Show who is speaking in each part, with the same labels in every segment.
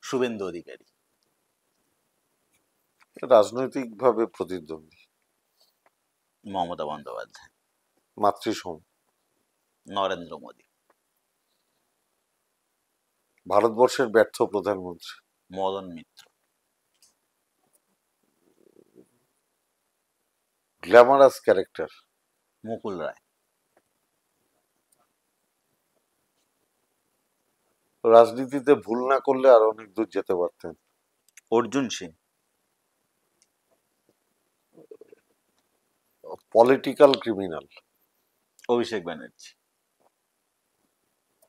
Speaker 1: শুভেন্দু অধিকারী।
Speaker 2: রাজনৈতিকভাবে প্রতিদ্বন্দ্বী।
Speaker 1: মমতা বন্দ্যোপাধ্যায়।
Speaker 2: মাতৃসম।
Speaker 1: নরেন্দ্র মোদী।
Speaker 2: ভারতবর্ষের ব্যর্থ প্রধানমন্ত্রী।
Speaker 1: মদন মিত্র।
Speaker 2: Glamorous character.
Speaker 1: মুকুল রায়।
Speaker 2: রাজনীতিতে ভুল না করলে আর অনেক দূর যেতে পারতেন।
Speaker 1: অর্জুন সিং।
Speaker 2: Political criminal.
Speaker 1: অভিষেক ব্যানার্জি।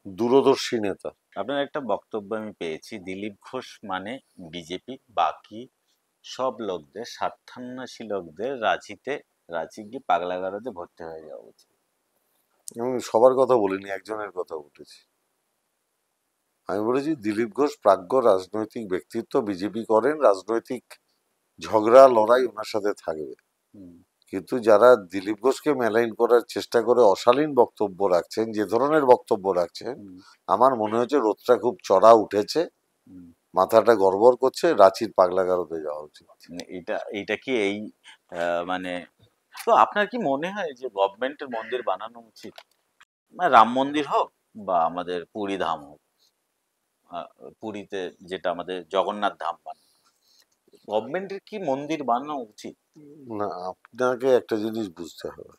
Speaker 2: দূরদর্শী নেতা।
Speaker 1: আপনার একটা বক্তব্য আমি পেয়েছি, দিলীপ ঘোষ মানে বিজেপি, বাকি সব লোকদের, স্বার্থান্বেষী লোকদের রাঁচি গিয়ে পাগলাগারদে ভর্তি হয়ে যাওয়া উচিত।
Speaker 2: আমি সবার কথা বলিনি, একজনের কথা বলেছি। আমি বলেছি দিলীপ ঘোষ প্রাজ্ঞ রাজনৈতিক ব্যক্তিত্ব, বিজেপি করেন, রাজনৈতিক ঝগড়া লড়াই ওনার সাথে থাকবে, কিন্তু যারা দিলীপ ঘোষকে মেলাইন করার চেষ্টা করে অশালীন বক্তব্য রাখছেন, যে ধরনের বক্তব্য রাখছেন, আমার মনে হচ্ছে রোদটা খুব চড়া উঠেছে, মাথাটা গড়বড় করছে, রাঁচির পাগলাগারদে যাওয়া উচিত।
Speaker 1: এইটা কি এই মানে, তো আপনার কি মনে হয় যে গভর্নমেন্টের মন্দির বানানো উচিত? রাম মন্দির হোক বা আমাদের পুরী ধাম হোক, পুরীতে যেটা আমাদের জগন্নাথ ধাম বানানো, গভর্নমেন্টের কি মন্দির বানানো উচিত?
Speaker 2: না, আপনাকে একটা জিনিস বুঝতে হবে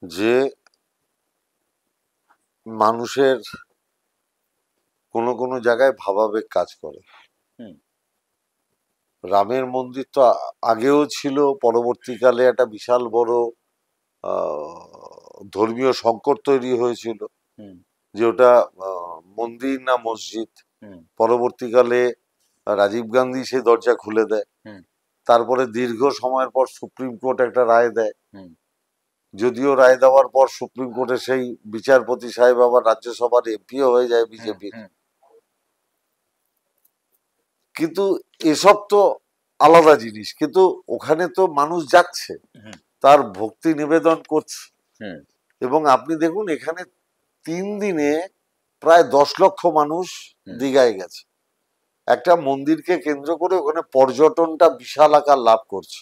Speaker 2: যে মানুষের কোনো কোনো জায়গায় ভাবাবেগ কাজ করে। রামের মন্দির তো আগেও ছিল, পরবর্তীকালে একটা বিশাল বড় ধর্মীয় সংকট তৈরি হয়েছিল যে ওটা মন্দির না মসজিদ। পরবর্তীকালে রাজীব গান্ধী সেই দরজা খুলে দেয়, তারপরে দীর্ঘ সময়ের পর সুপ্রিম কোর্ট একটা রায় দেয়, যদিও রায় দেওয়ার পর সুপ্রিম কোর্টে সেই বিচারপতি সাহেব আবার রাজ্যসভার এমপিও হয়ে যায় বিজেপির। কিন্তু এসব তো আলাদা জিনিস, কিন্তু ওখানে তো মানুষ যাচ্ছে, তার ভক্তি নিবেদন করছে, এবং আপনি দেখুন এখানে 3 দিনে প্রায় 10 লক্ষ মানুষ দীঘায় গেছে। একটা মন্দিরকে কেন্দ্র করে ওখানে পর্যটনটা বিশাল আকার লাভ করছে,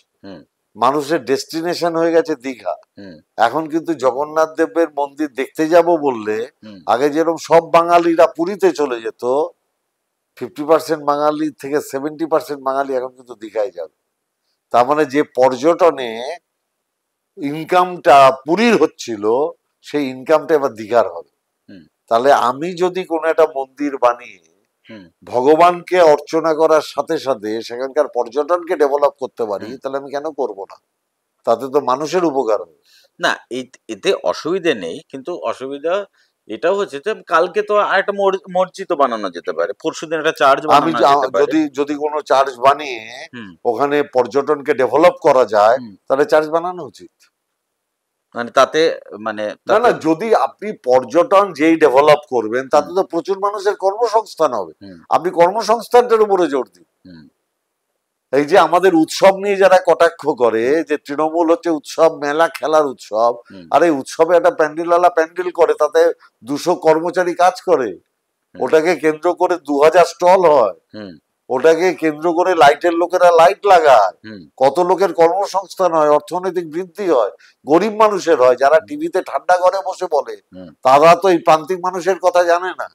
Speaker 2: মানুষের ডেস্টিনেশন হয়ে গেছে দীঘা। এখন কিন্তু জগন্নাথ দেবের মন্দির দেখতে যাব বললে, আগে যেরকম সব বাঙালিরা পুরীতে চলে যেত, 50% বাঙালি থেকে 70% বাঙালি এখন কিন্তু দীঘায় যাবে। তার মানে যে পর্যটনে ইনকামটা পুরীর হচ্ছিল, সেই ইনকামটা এবার দীঘার হবে। তাহলে আমি যদি কোনো একটা মন্দির বানিয়ে ভগবানকে অর্চনা করার সাথে সাথে সেখানকার পর্যটনকে ডেভেলপ করতে পারি, তাহলে আমি কেন করব না? তাতে তো মানুষের উপকার হবে।
Speaker 1: না, এতে অসুবিধে নেই, কিন্তু অসুবিধা এটাও হচ্ছে যে কালকে তো আরেকটা মসজিদ বানানো যেতে পারে, পরশুদিন একটা চার্চ বানানো যেতে পারে।
Speaker 2: যদি কোনো চার্চ বানিয়ে ওখানে পর্যটনকে ডেভেলপ করা যায়, তাহলে চার্চ বানানো উচিত।
Speaker 1: মানে তাতে মানে
Speaker 2: না, যদি আপনি পর্যটন যেই ডেভেলপ করবেন, তাতে তো প্রচুর মানুষের কর্মসংস্থান হবে। আপনি কর্মসংস্থানটার উপরে জোর দিন। এই যে আমাদের উৎসব নিয়ে যারা কটাক্ষ করে যে তৃণমূল হচ্ছে উৎসব, মেলা, খেলার উৎসব, আর এই উৎসবে একটা প্যান্ডেলওয়ালা প্যান্ডেল করে, তাতে 200 কর্মচারী কাজ করে, ওটাকে কেন্দ্র করে 2000 স্টল হয়, ওটাকে কেন্দ্র করে লাইটের লোকেরা লাইট লাগায়, কত লোকের কর্মসংস্থান হয়, অর্থনৈতিক বৃদ্ধি হয়, গরিব মানুষের হয়, যারা টিভিতে ঠান্ডা ঘরে বসে বলে, তারা তো এই প্রান্তিক মানুষের কথা জানে না।